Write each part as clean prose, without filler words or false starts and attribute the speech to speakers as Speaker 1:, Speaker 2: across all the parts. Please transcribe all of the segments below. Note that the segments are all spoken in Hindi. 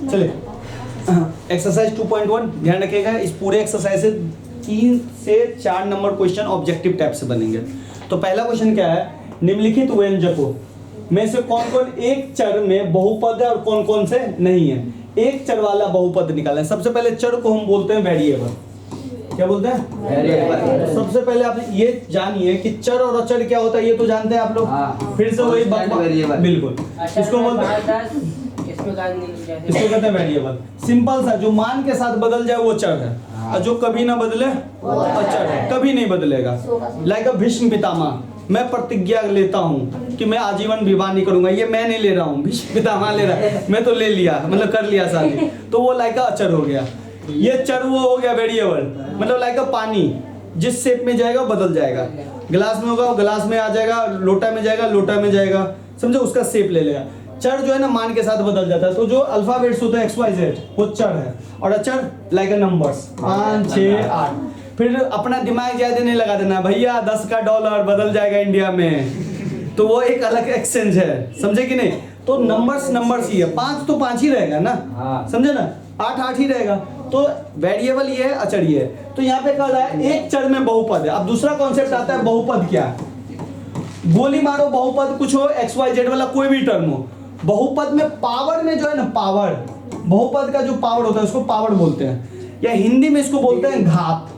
Speaker 1: चलिए एक्सरसाइज 2.1 ध्यान रखिएगा। इस पूरे एक्सरसाइज से 3 से 4 नंबर क्वेश्चन ऑब्जेक्टिव टाइप से बनेंगे। तो पहला क्वेश्चन क्या है, निम्नलिखित व्यंजकों में से कौन कौन एक चर में बहुपद है और कौन कौन से नहीं है। एक चर वाला बहुपद निकालें। सबसे पहले चर को हम बोलते हैं वेरिएबल। क्या बोलते हैं? वेरिएबल। सबसे पहले आप ये जानिए कि चर और अचर क्या होता है, ये तो जानते हैं आप लोग। फिर से वही वेरिएबल, बिल्कुल। इसको बोलते हैं, इसको कहते हैं वेरिएबल। सिंपल सा, जो मान के साथ बदल जाए वो चर है, और जो कभी ना बदले वो अचर है, कभी नहीं बदलेगा। लाइक भीष्म पितामह, मैं प्रतिज्ञा लेता हूँ कि मैं आजीवन विवाह नहीं करूंगा। ये मैं नहीं ले रहा हूँ, भीष्म पितामह ले रहा है, मैं तो ले लिया, मतलब कर लिया शादी, तो वो लाइक अचर हो गया। ये चर वो हो गया वेरिएबल, मतलब लाइक पानी जिस शेप में जाएगा बदल जाएगा। गिलास में होगा, गिलास में आ जाएगा, लोटा में जाएगा, लोटा में जाएगा, समझो, उसका शेप ले लेगा। चर जो है ना मान के साथ बदल जाता है। तो जो अल्फाबेट्स होता है XYZ वो चर है, और अचर लाइक नंबर्स 5 6 8। फिर अपना दिमाग ज्यादा नहीं लगा देना, भैया 10 का डॉलर बदल जाएगा इंडिया में, तो वो एक अलग एक्सचेंज है, समझे कि नहीं। तो नंबर्स ही है, 5 तो 5 ही रहेगा ना, समझे ना, 8 8 ही रहेगा। तो वेरिएबल ये है, अचर ये है। तो यहाँ पे कह रहा है एक चर में बहुपद है। अब दूसरा कॉन्सेप्ट आता है बहुपद क्या है। गोली मारो, बहुपद कुछ हो, XYZ वाला कोई भी टर्म हो, बहुपद में पावर में जो है ना, पावर, बहुपद का जो पावर होता है उसको पावर बोलते हैं, या हिंदी में इसको बोलते हैं घात।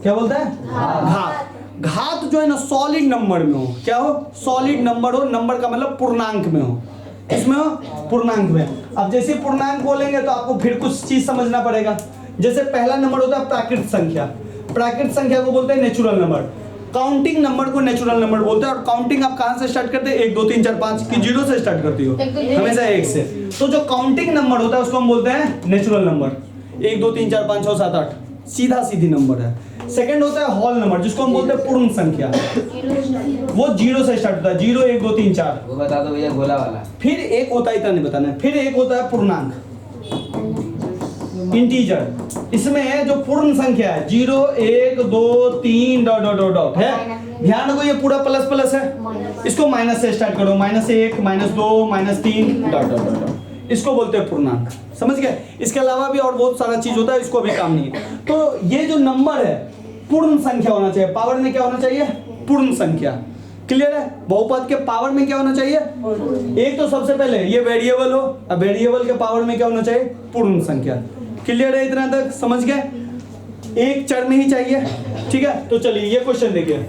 Speaker 1: क्या बोलते हैं? घात। घात जो है ना सॉलिड नंबर में हो, क्या हो, सॉलिड नंबर हो, नंबर का मतलब पूर्णांक में हो, इसमें हो, पूर्णांक में। अब जैसे पूर्णांक बोलेंगे तो आपको फिर कुछ चीज समझना पड़ेगा। जैसे पहला नंबर होता है प्राकृत संख्या, प्राकृत संख्या को बोलते हैं नेचुरल नंबर। काउंटिंग नंबर को नेचुरल नंबर बोलते हैं। और काउंटिंग आप कहां से स्टार्ट करते हैं? 1 2 3 4 5 की 0 से स्टार्ट करती हो, हमेशा 1 से। तो जो काउंटिंग नंबर होता है उसको हम बोलते हैं नेचुरल नंबर। 1 2 3 4 5 6 7 8 सीधा सीधी नंबर है। सेकंड होता है होल नंबर, जिसको हम बोलते हैं पूर्ण संख्या, वो 0 से स्टार्ट होता है, 0 1 2 3 4।
Speaker 2: वो बता दो भैया, गोला वाला।
Speaker 1: फिर एक होता है, इतना नहीं बताना है। फिर एक होता है पूर्णांक, इंटीजर। इसमें जो पूर्ण संख्या है 0 1 2 3 डॉट डॉट डॉट डॉट है, ध्यान रखो ये पूरा प्लस प्लस है, इसको माइनस से स्टार्ट करो, -1 -2 -3 डॉट डॉट डॉट, इसको बोलते हैं पूर्णांक। समझ गए? इसके अलावा भी और बहुत सारा चीज होता है, इसको भी काम नहीं है। तो ये जो नंबर है पूर्ण संख्या होना चाहिए। पावर में क्या होना चाहिए? पूर्ण संख्या। क्लियर है? बहुपद के पावर में क्या होना चाहिए? एक तो सबसे पहले ये वेरिएबल हो, अब वेरिएबल के पावर में क्या होना चाहिए? पूर्ण संख्या। क्लियर है? इतना तक समझ गए? एक चर में ही चाहिए, ठीक है। तो चलिए ये क्वेश्चन देखिए,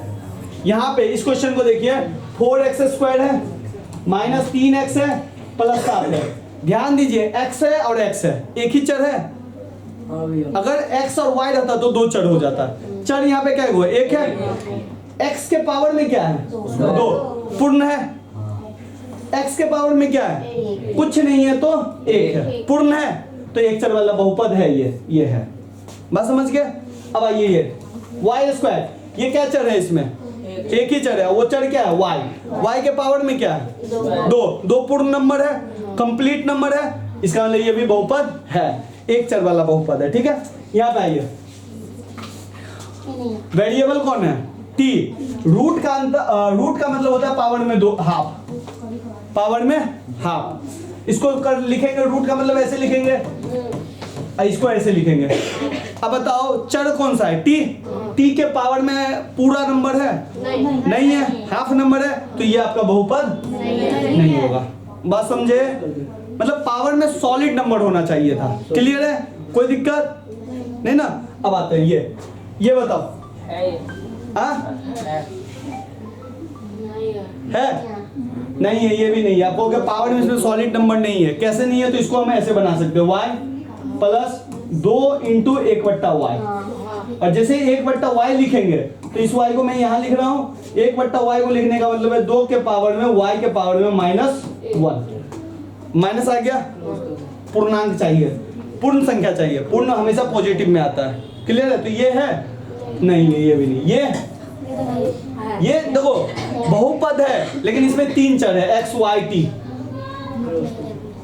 Speaker 1: यहाँ पे इस क्वेश्चन को देखिए, 4x² है, -3x है, +7 है। ध्यान दीजिए x है और x है, एक ही चर है। अगर x और y रहता तो 2 चर हो जाता। चर यहाँ पे क्या है? एक है। x के पावर में क्या है? 2 पूर्ण है। x के पावर में क्या है? कुछ नहीं है तो 1 है, पूर्ण है, तो एक चर वाला बहुपद है ये है। बात समझ गए? अब आइए ये y², ये क्या चर है? इसमें एक ही चर है, वो चर क्या है? y के पावर में क्या है? 2 पूर्ण नंबर है, कंप्लीट नंबर है, इसका मतलब ये भी बहुपद है, एक चर वाला बहुपद है, ठीक है। यहाँ पे आइए, वेरिएबल कौन है? t। रूट का मतलब होता है पावर में 2, हाफ, पावर में हाफ। इसको कर लिखेंगे, रूट का मतलब ऐसे लिखेंगे, इसको ऐसे लिखेंगे। अब बताओ चर कौन सा है? t के पावर में पूरा नंबर है? नहीं है, हाफ नंबर है, तो ये आपका बहुपद नहीं होगा। बात समझे? मतलब पावर में सॉलिड नंबर होना चाहिए था। क्लियर है? कोई दिक्कत नहीं ना। अब आते हैं ये बताओ, है नहीं है, ये भी नहीं है। आपको क्या पावर में इसमें सॉलिड नंबर नहीं है? कैसे नहीं है? तो इसको हम ऐसे बना सकते हैं, y + 2 × 1/y। और जैसे 1/y लिखेंगे तो इस y को मैं यहाँ लिख रहा हूँ, 1/y को लिखने का मतलब है 2 के पावर में y के पावर में -1। माइनस आ गया, पूर्णांक चाहिए, पूर्ण संख्या चाहिए। पूर्ण हमेशा पॉजिटिव में आता है। क्लियर है? तो ये है नहीं है, ये भी नहीं, ये देखो बहुपद है, लेकिन इसमें 3 चर है, x y t।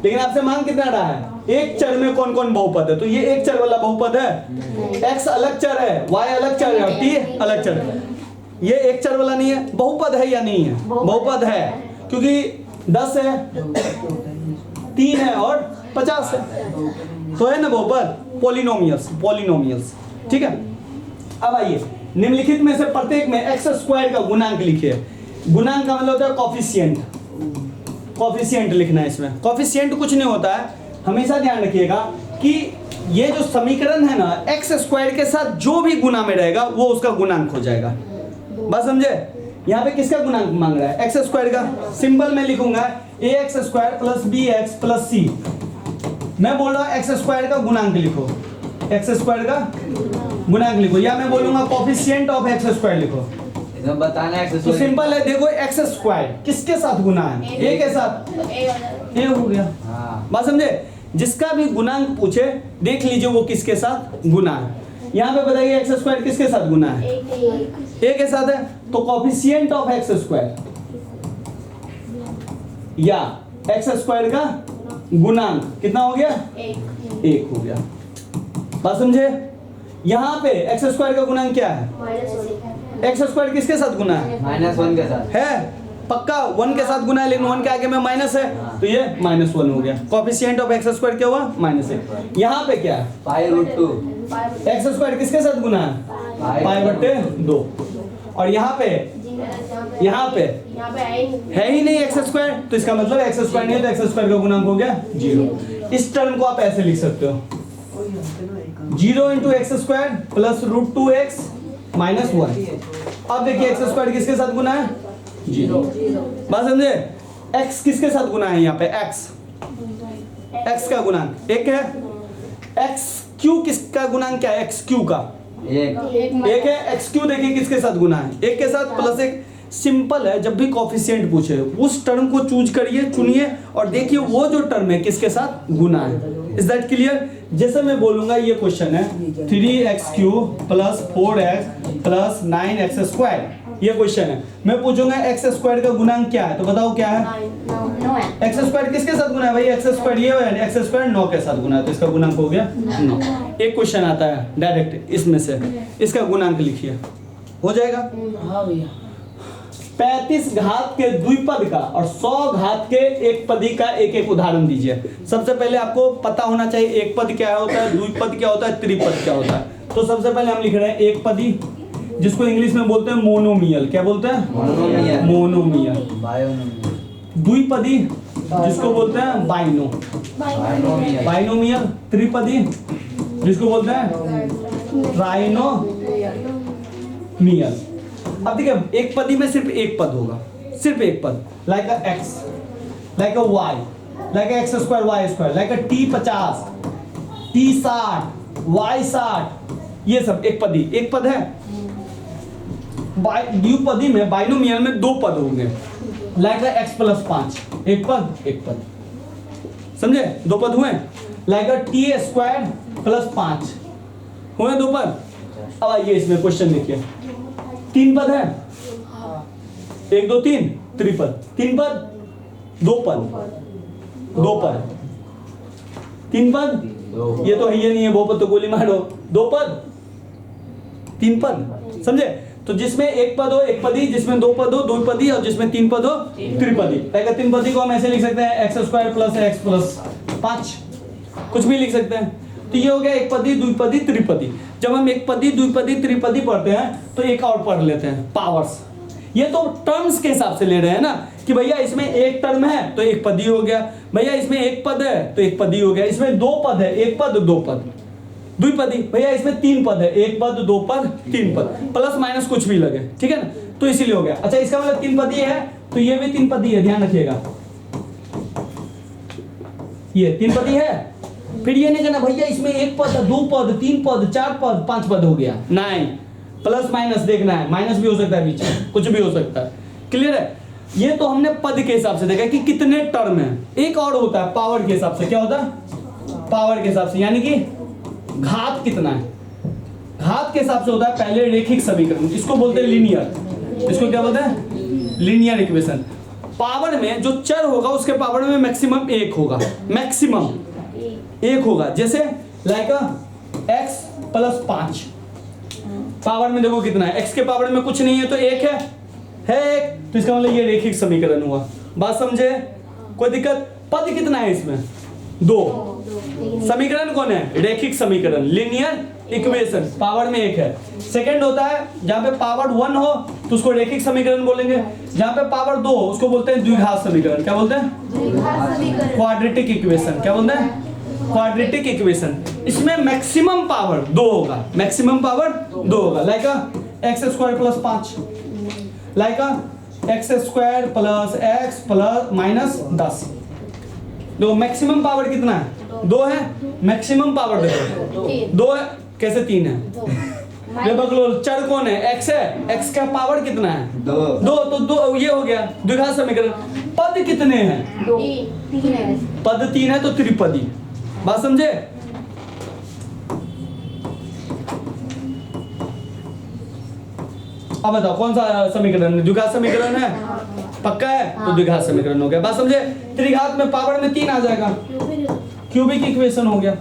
Speaker 1: लेकिन आपसे मांग कितना रहा है? एक चर में कौन कौन बहुपद है? तो ये एक चर वाला बहुपद है। x अलग चर है, y अलग चर है, और t अलग चर है। ये एक चर वाला नहीं है। बहुपद है या नहीं है? बहुपद है, क्योंकि 10 है, 3 है और 50 है, तो है ना बहुपद पॉलिनोमियल्स। ठीक है, अब आइए निम्नलिखित में से प्रत्येक में एक्स स्क्वायर का गुणांक लिखिए। गुणांक का मतलब होता है कॉफिशिएंट लिखना है इसमें। कॉफिशिएंट कुछ नहीं होता है, हमेशा ध्यान रखिएगा कि ये जो समीकरण है ना, एक्स स्क्वायर के साथ जो भी गुना में रहेगा वो उसका गुणांक हो जाएगा। बात समझे? यहाँ पे किसका गुणांक मांग रहा है? एक्स स्क्वायर का। सिंबल में लिखूंगा a x square plus b x plus c. मैं बोल रहा हूँ एक्स स्क्वायर का गुणांक लिखो, एक्स स्क्वायर का गुणांक लिखो, या मैं बोलूंगा कॉफिशिएंट ऑफ एक्स स्क्वायर लिखो।
Speaker 2: बताना है
Speaker 1: तो सिंपल है, देखो एक्स स्क्वायर किसके साथ गुना है? ए के साथ, ए हो गया। बात समझे? जिसका भी गुणांक पूछे देख लीजिए वो किसके साथ गुना है। यहाँ पे बताइए एक्स स्क्वायर किसके साथ गुना है? ए के साथ है, तो कॉफिशिएंट ऑफ एक्स स्क्वायर या एक्स स्क्वायर का गुणांक कितना हो गया? 1 हो गया। बात समझे? यहाँ पे एक्स स्क्वायर का गुणांक क्या है? एक्स स्क्वायर किसके साथ गुना है?
Speaker 2: -1 के साथ
Speaker 1: है, पक्का 1 के साथ गुना है, लेकिन 1 के आगे में माइनस है, तो ये -1 हो गया। कॉफिशिएंट ऑफ एक्स स्क्वायर क्या हुआ? -1। यहाँ पे क्या है?
Speaker 2: π√2।
Speaker 1: एक्स स्क्वायर किसके साथ गुना है? π/2। और यहाँ पे है ही नहीं एक्स स्क्वायर, तो इसका मतलब एक्स स्क्वायर नहीं है, तो एक्स स्क्वायर का गुणांक हो गया 0। इस टर्म को आप ऐसे लिख सकते हो, 0 × एक्स स्क्वायर प्लस √2x -1। अब देखिए एक्स स्क्वायर किसके साथ गुना है? 0। बात समझे? x किसके साथ गुना है? यहाँ पे x का गुणांक 1 है। x³ किसका गुणांक क्या है? x³ का 1 है। x³ देखिए किसके साथ गुना है? 1 के साथ प्लस 1। सिंपल है, जब भी कॉफिशिएंट पूछे उस टर्म को चूज करिए, चुनिए और देखिए वो जो टर्म है किसके साथ गुना है। Is that clear? जैसे मैं बोलूंगा ये क्वेश्चन है 3x³ plus 4x plus 9x², ये क्वेश्चन है। मैं पूछूंगा एक्स स्क्वायर का गुणांक क्या है, तो बताओ क्या है? एक्स स्क्वायर किसके साथ गुना है भाई? एक्स स्क्वायर ये है, एक्स स्क्वायर 9 के साथ गुना है, तो इसका गुणांक हो गया 9। एक क्वेश्चन आता है डायरेक्ट इसमें से, इसका गुणांक लिखिए, हो जाएगा।
Speaker 2: हाँ भैया।
Speaker 1: 35 घात के द्विपद का और 100 घात के एक पदी का एक एक उदाहरण दीजिए। सबसे पहले आपको पता होना चाहिए एक पद क्या होता है, द्विपद क्या होता है, त्रिपद क्या होता है। तो सबसे पहले हम लिख रहे हैं एक पदी, जिसको इंग्लिश में बोलते हैं मोनोमियल। क्या बोलते हैं? मोनोमियल। द्विपदी जिसको बोलते हैं बाइनोमियल। त्रिपदी जिसको बोलते हैं ट्राइनोमियल। अब देखिए एक पदी में सिर्फ एक पद होगा, सिर्फ एक पद, like a x, like a y, like a x square y square, like a t50, t60, y60, ये सब एक पदी, एक पद है। द्विपदी में बाइनोमियल में 2 पद होंगे, लाइक x + 5, एक पद, समझे? 2 पद हुए। लाइक t² + 5 हुए 2 पद। अब आइए इसमें क्वेश्चन देखिए, 3 पद है, 1 2 3 त्रिपद, 3 पद 2 पद, 2 पद 3 पद, ये तो है ये नहीं है, बहुपद तो गोली मारो, 2 पद 3 पद, समझे? तो जिसमें एक पद हो एक पदी, जिसमें 2 पद हो 2 पदी, और जिसमें 3 पद हो त्रिपदी। लाइक 3 पदी को हम ऐसे लिख सकते हैं x² + x + 5, कुछ भी लिख सकते हैं। तो ये हो गया एक पदी, द्विपदी, त्रिपदी। जब हम एक पदी, द्विपदी, त्रिपदी पढ़ते हैं तो एक और पढ़ लेते हैं, पावर्स। ये तो टर्म्स के हिसाब से ले रहे हैं ना, कि भैया इसमें एक टर्म है तो एक पदी हो गया, भैया इसमें एक पद है तो एक पदी हो गया, इसमें 2 पद है, एक पद 2 पद, द्विपदी। भैया इसमें 3 पद है, एक पद 2 पद 3 पद, प्लस माइनस कुछ भी लगे, ठीक है ना? तो इसीलिए हो गया। अच्छा, इसका मतलब 3 पदी है, तो ये भी 3 पदी है, ध्यान रखिएगा, ये 3 पदी है। फिर ये नहीं कहना भैया इसमें एक पद 2 पद 3 पद 4 पद 5 पद हो गया, नहीं, प्लस माइनस देखना है, माइनस भी हो सकता है, बीच में कुछ भी हो सकता है। क्लियर है? ये तो हमने पद के हिसाब से देखा कि कितने टर्म है। एक और होता है पावर के हिसाब से, क्या होता है? पावर के हिसाब से, यानी कि घात कितना है, घात के हिसाब से होता है पहले रेखिक समीकरण, इसको बोलते हैं लीनियर। इसको क्या बोलते हैं? Linear equation. पावर में जो चर होगा उसके पावर में मैक्सिमम 1 होगा, मैक्सिमम 1 होगा। जैसे लाइक x + 5, पावर में देखो कितना है, x के पावर में कुछ नहीं है तो 1 है 1, तो इसका मतलब ये रेखिक समीकरण हुआ। बात समझे? कोई दिक्कत? पद कितना है इसमें? दो। समीकरण कौन है? रेखिक समीकरण, लीनियर इक्वेशन, पावर में एक है। सेकंड होता है जहाँ पे पावर 1 हो तो उसको रेखिक समीकरण बोलेंगे, जहाँ पे पावर 2 हो उसको बोलते हैं द्विघात समीकरण। क्या बोलते हैं? Quadratic equation. क्या बोलते हैं? Quadratic equation. इसमें मैक्सिमम पावर 2 होगा, मैक्सिमम पावर 2 होगा। Like x square plus 5, like x square plus x plus minus 10। दो मैक्सिमम पावर कितना है? 2 है। मैक्सिमम पावर देखो 2 है, कैसे 3 है? ये बगलो चर कौन है? एक्स है। एक्स का पावर कितना है? 2 तो 2 ये हो गया द्विघात समीकरण। पद कितने हैं?
Speaker 3: 3 है।
Speaker 1: पद 3 है तो त्रिपदी। बात समझे? अब बताओ कौन सा समीकरण? द्विघात समीकरण है, पक्का है तो द्विघात समीकरण हो गया। बात समझे? त्रिघात में पावर में 3 आ जाएगा, क्यूबिक इक्वेशन हो गया।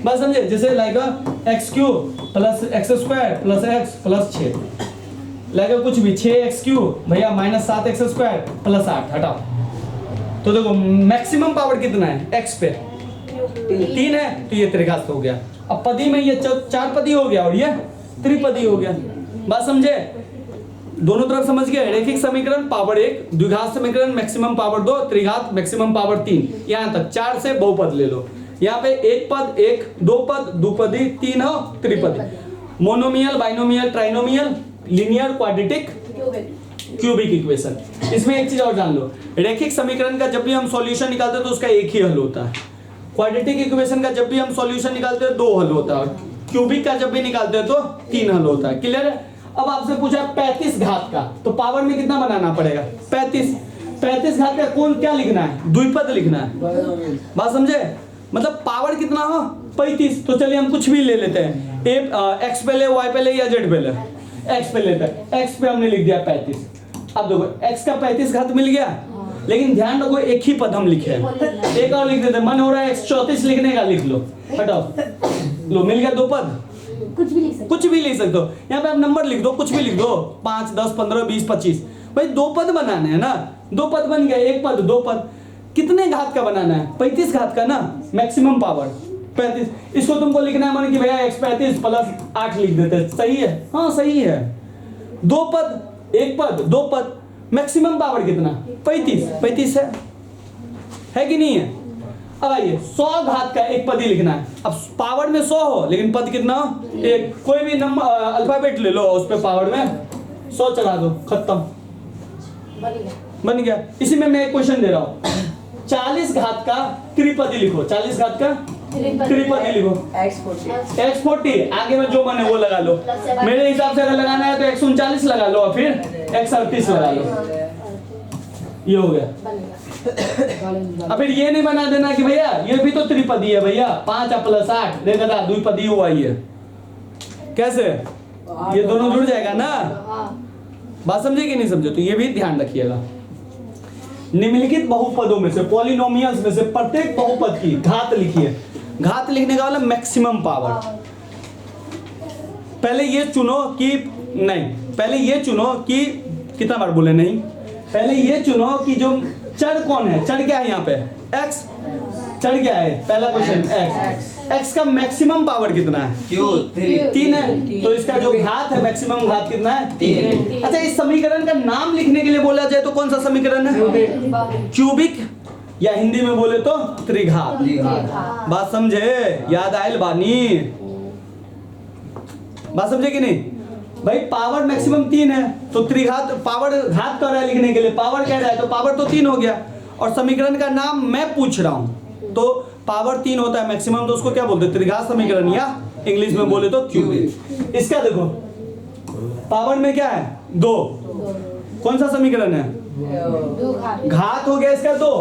Speaker 1: बात समझे? जैसे like x cube plus x square plus x plus 6, like कुछ भी 6x क्यूब भैया माइनस 7x स्क्वायर प्लस 8 हटाओ। तो देखो मैक्सिमम पावर कितना है? x पे 3 है तो ये त्रिघात हो गया। अब पदी में ये 4 पदी हो गया और ये त्रिपदी हो गया। बात समझे? दोनों तरफ समझ गए? रेखिक समीकरण पावर 1, द्विघात समीकरण मैक्सिमम पावर 2, त्रिघात मैक्सिमम पावर 3। यहाँ तक 4 से बहुपद ले लो। यहाँ पे एक पद 1, 2 पद द्विपदी, 3 हो त्रिपदी। Monomial, binomial, trinomial, linear, quadratic, cubic equation. इसमें एक चीज और जान लो, रेखिक समीकरण का जब भी हम सॉल्यूशन निकालते हैं तो उसका एक ही हल होता है। क्वाड्रेटिक इक्वेशन का जब भी हम सॉल्यूशन निकालते हैं 2 हल होता है। क्यूबिक का जब भी निकालते हैं तो 3 हल होता है। क्लियर है? अब आपसे पूछा 35 घात का, तो पावर में कितना बनाना पड़ेगा? 35 घात का कौन क्या लिखना है? द्विपद लिखना है। बात समझे? मतलब पावर कितना हो? 35। तो चलिए हम कुछ भी ले लेते हैं, एक्स पे ले, वाई पे ले या जेड पे ले। एक्स पे लेते हैं, एक्स पे हमने लिख दिया 35। अब देखो एक्स का 35 घात मिल गया, लेकिन ध्यान रखो एक ही पद हम लिखे हैं। एक और लिख देते हैं, मन हो रहा है x34 लिखने का, लिख लो, हटाओ, लो मिल गया 2 पद।
Speaker 3: कुछ भी लिख सकते,
Speaker 1: कुछ भी लिख सकते हो। यहाँ पे आप नंबर लिख दो, कुछ भी लिख दो, 5, 10, 15, 20, 25। भाई 2 पद बनाने हैं ना, 2 पद बन गया, 1 पद 2 पद। कितने घात का बनाना है? 35 घात का ना, मैक्सिमम पावर 35। इसको तुमको लिखना है मन कि भैया x35 प्लस 8 लिख देते हैं। सही है? हाँ सही है। 2 पद 1 पद 2 पद, मैक्सिमम पावर कितना? 35 है कि नहीं है? अब आइए 100 घात का एक पद ही लिखना है। अब पावर में 100 हो लेकिन पद कितना हो? एक। कोई भी नंबर अल्फाबेट ले लो, उस पे पावर में 100 चढ़ा दो, खत्म, बन गया। इसी में मैं एक क्वेश्चन दे रहा हूँ, 40 घात का त्रिपदी लिखो। 40 घात का त्रिपदी लिखो। x40 आगे में जो मन है वो लगा लो। मेरे हिसाब से अगर लगाना है तो 139 लगा लो और फिर 138 लगा लो। ये हो गया। अब फिर ये नहीं बना देना कि भैया ये भी तो त्रिपदी है भैया, 5 प्लस 8 देखा था द्विपदी हुआ ये। कैसे? ये दोनों जुड़ जाएगा ना। बात समझे कि नहीं समझे? तो ये भी ध्यान रखिएगा। निम्नलिखित बहुपदों में से, पॉलिनोमियल्स में से प्रत्येक बहुपद की घात लिखिए। घात लिखने का मतलब मैक्सिमम पावर। पहले ये चुनो कि नहीं, पहले ये चुनो कि कितना बार बोले नहीं, पहले ये चुनो कि जो चर कौन है। चर क्या है यहाँ पे? x। चर क्या है? पहला क्वेश्चन x का मैक्सिमम पावर कितना है? 3 है। तो इसका जो घात है मैक्सिमम घात कितना है? 3। अच्छा, इस समीकरण का नाम लिखने के लिए बोला जाए तो कौन सा समीकरण है? क्यूबिक, या हिंदी में बोले तो त्रिघात। बात समझे? याद आयल बानी? बात समझे कि नहीं? भाई पावर मैक्सिमम 3 है तो त्रिघात, पावर घात कर रहा है लिखने के लिए, पावर कह रहा है तो पावर तो 3 हो गया। और समीकरण का नाम मैं पूछ रहा हूं तो पावर 3 होता है मैक्सिमम, तो उसको क्या बोलते हैं? त्रिघात समीकरण, या इंग्लिश में बोले तो क्यूबिक। इसका देखो पावर में क्या है? 2। कौन सा समीकरण है? घात हो गया इसका 2,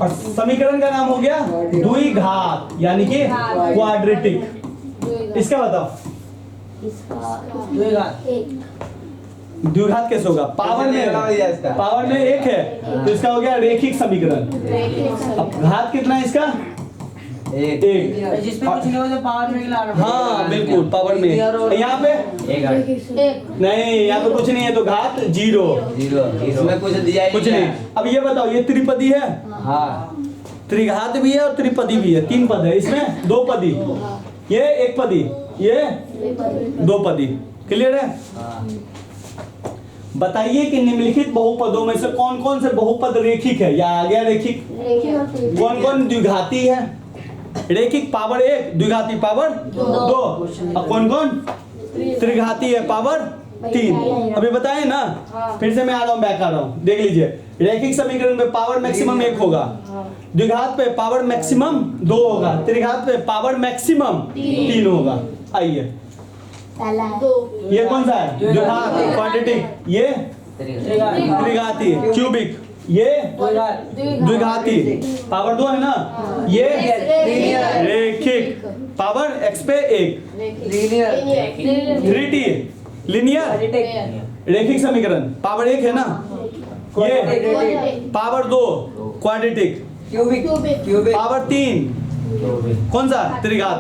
Speaker 1: और समीकरण का नाम हो गया द्विघात, यानी कि क्वाड्रेटिक। इसका बताओ द्विघात कैसे होगा? पावर में 1 है तो इसका हो गया रेखिक समीकरण। अब घात कितना है इसका? 1।
Speaker 4: जिसमें कुछ नहीं हो तो पावर में ला रहा हूं।
Speaker 1: हाँ बिल्कुल, पावर में। यहाँ पे नहीं, यहाँ पे कुछ नहीं है तो घात 0।
Speaker 2: इसमें कुछ दिया ही
Speaker 1: कुछ नहीं। अब ये बताओ ये त्रिपदी है?
Speaker 2: हाँ।
Speaker 1: त्रिघात भी है और त्रिपदी भी है, 3 पद है इसमें, 2 पदी, ये 1 पदी, ये 2 पदी। क्लियर है?
Speaker 2: हाँ।
Speaker 1: बताइए कि निम्नलिखित बहुपदों में से कौन कौन से बहुपद रेखिक है, या आ गया रेखिक, कौन कौन द्विघाती है? रेखिक पावर 1, द्विघाती पावर 2, और कौन कौन त्रिघाती है पावर 3। अभी बताए ना, फिर से मैं आ रहा हूँ, बैक आ रहा हूँ, देख लीजिए। रेखिक समीकरण में पावर मैक्सिमम 1 होगा, द्विघात पे पावर मैक्सिमम 2 होगा, त्रिघात पे पावर मैक्सिमम 3 होगा। आइए,
Speaker 3: पहला है
Speaker 1: ये कौन सा है? द्विघात क्वाड्रेटिक, ये त्रिघाती क्यूबिक, ये द्विघाती पावर 2 है ना, ये रेखिक पावर x पे 1,
Speaker 2: लीनियर
Speaker 1: 3t लीनियर रेखिक समीकरण पावर 1 है ना, ये पावर 2 क्वाड्रेटिक,
Speaker 2: क्यूबिक
Speaker 1: पावर 3 कौन सा? त्रिघात।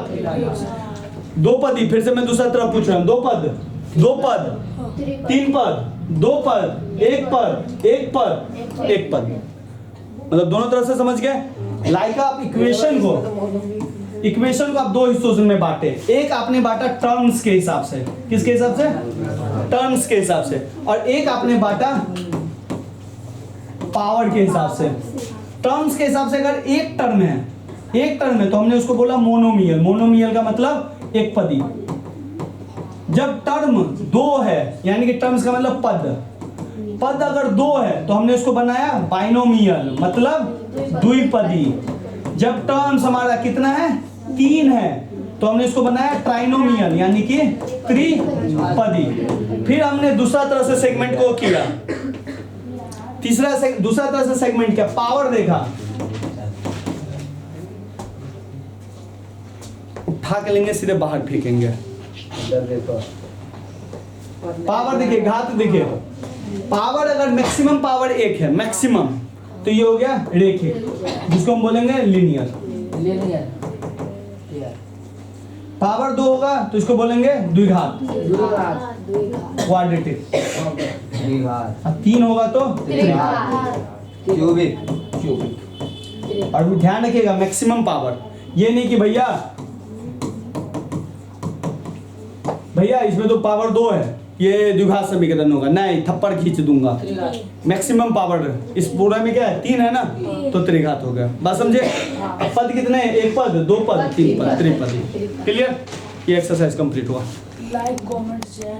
Speaker 1: 2 पदी, फिर से मैं दूसरा तरफ पूछ रहा हूँ, 2 पद, 2 पद, 3 पद, 2 पद, 1 पद, 1 पद, 1 पद, मतलब दोनों तरफ से समझ गए। लाइक आप इक्वेशन को आप 2 हिस्सों में बांटे, एक आपने बांटा टर्म्स के हिसाब से, किसके हिसाब से? टर्म्स के हिसाब से, और एक आपने बांटा पावर के हिसाब से। टर्म्स के हिसाब से अगर एक टर्म है तो हमने उसको बोला मोनोमियल। मोनोमियल का मतलब एक पदी। जब टर्म 2 है, यानी कि टर्म्स का मतलब पद अगर 2 है तो हमने उसको बनाया बाइनोमियल, मतलब द्विपदी। जब टर्म्स हमारा कितना है? 3 है, तो हमने इसको बनाया ट्राइनोमियल, यानी कि त्रिपदी। फिर हमने दूसरा तरह से सेगमेंट को किया, दूसरा तरह से सेगमेंट किया, पावर देखा, उठा के लेंगे सीधे बाहर फेंकेंगे। पावर देखिए, घात देखिए, पावर अगर मैक्सिमम पावर 1 है, मैक्सिमम, तो ये हो गया रेखिक, जिसको हम बोलेंगे लीनियर। पावर 2 होगा तो इसको बोलेंगे द्विघात, क्वाड्रेटिक। 3 होगा तो
Speaker 2: क्यूबिक।
Speaker 1: और ध्यान रखिएगा मैक्सिमम पावर, ये नहीं कि भैया इसमें तो पावर 2 है, ये द्विघात समीकरण होगा, नहीं, थप्पड़ खींच दूंगा। मैक्सिमम पावर इस पूरा में क्या है? 3 है ना, तो त्रिघात हो गया। बात समझे? पद कितने हैं? 1 पद, 2 पद, 3 पद, त्रिपदी। क्लियर? ये एक्सरसाइज कंप्लीट हुआ।
Speaker 4: Like comment share